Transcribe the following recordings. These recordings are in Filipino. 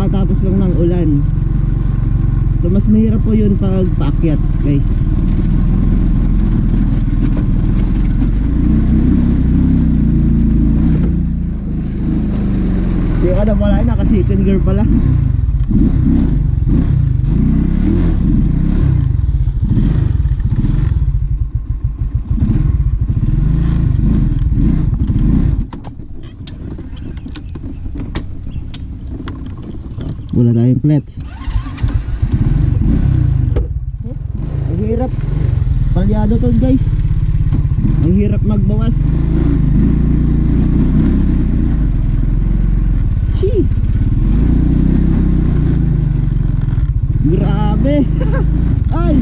kakatapos lang ng ulan. So mas mahirap po yun pag paakyat guys. Di ka na wala na kasi second gear pala. Wala tayong clutch. Ang hirap. Palyado to guys. Ang hirap magbawas. Jeez. Grabe. Ay.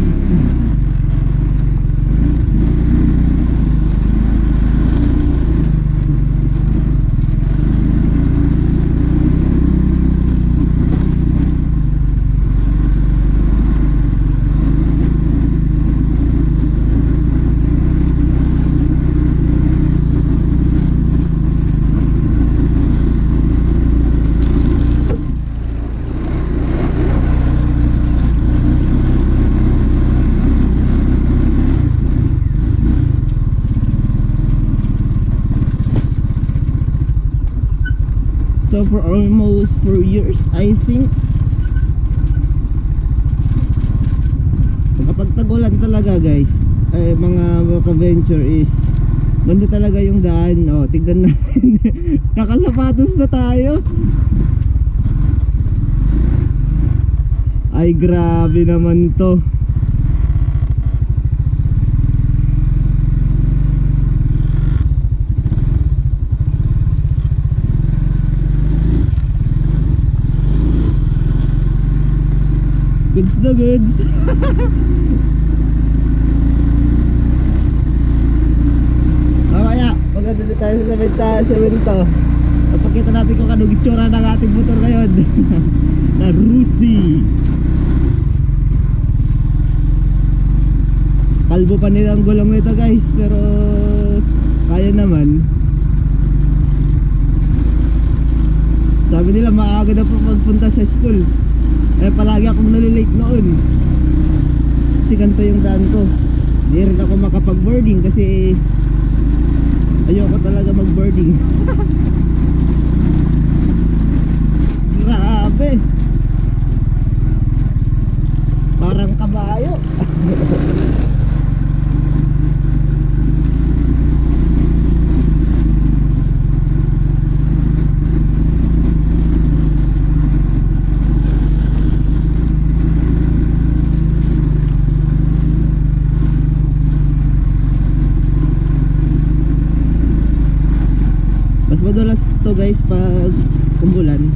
So for almost 4 years I think, kapag tagulan talaga guys, mga ka-venture is banda talaga yung daan. O tignan natin. Nakasapatos na tayo. Ay grabe naman to. Goods na goods. Mamaya maganda na tayo sa semento. Papakita natin kung anong itsura ng ating motor ngayon. Na Rusi. Kalbo pa nila ang gulong nito guys, pero kaya naman. Sabi nila maaga na po magpunta sa school. Palagi akong nalilate noon kasi ganito yung daan ko. Di rin ako makapag-boarding kasi ayoko talaga mag-boarding. Grabe, parang kabayo. Mas madalas to guys pag umulan.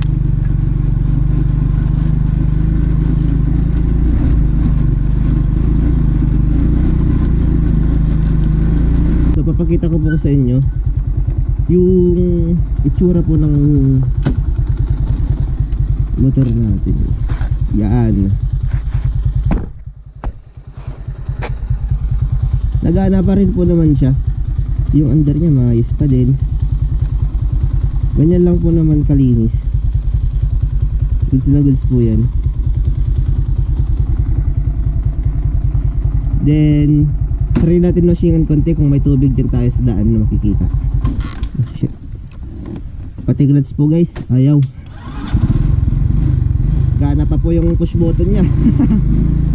So papakita ko po sa inyo yung itsura po ng motor natin. Yan. Nagana pa rin po naman siya. Yung under niya maayos pa din. Ganyan lang po naman kalinis. Goods na goods po yan. Then try natin washingan konti kung may tubig dyan tayo sa daan na makikita. Oh, shit. Pati clutch po guys, ayaw. Gana pa po yung push button nya.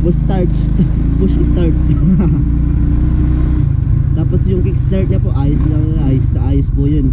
Push start. Push start. Tapos yung kick start nya po ayos na ayos po yun.